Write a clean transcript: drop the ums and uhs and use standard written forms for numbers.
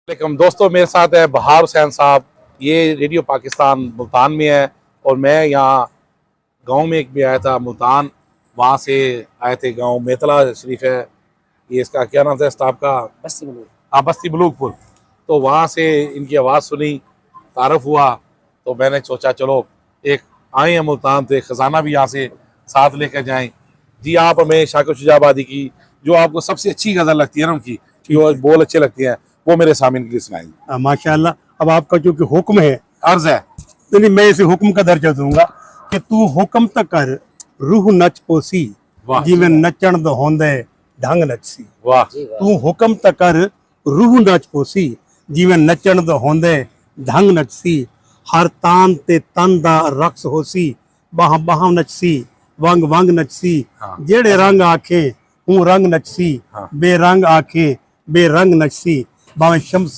वालेकुम दोस्तों, मेरे साथ है बहार हुसैन साहब। ये रेडियो पाकिस्तान मुल्तान में है और मैं यहाँ गांव में एक भी आया था मुल्तान, वहाँ से आए थे। गांव मेतला शरीफ है, ये इसका क्या नाम था स्टाफ का? बस्ती बलूक। हाँ, बस्ती बलूकपुर। तो वहाँ से इनकी आवाज़ सुनी, तारफ़ हुआ, तो मैंने सोचा चलो एक आए हैं मुल्तान तो एक ख़जाना भी यहाँ से साथ लेकर जाएं। जी, आप हमें शाकिर शुजाबादी की जो आपको सबसे अच्छी गज़ल लगती है ना, उनकी जो बोल अच्छे लगते हैं, वो मेरे सामने के लिए सुनाएंगे। माशाल्लाह। अब आपका जो कि हुक्म है, अर्ज है, नहीं मैं इसे हुक्म का दर्जा दूंगा कि तू हुक्म तक कर रूह नच पोसी, वाह जिवें नचण द होंदे ढंग नचसी। वाह, तू हुक्म तक कर रूह नच पोसी, जिवें नचण द होंदे ढंग नचसी। हर तान ते तन दा रक्स होसी, बाह बाह नचसी, वंग वंग नचसी। हाँ। जेड़े रंग आखे हूँ रंग नचसी, हाँ। बेरंग आखे बेरंग नचसी। भावें शम्स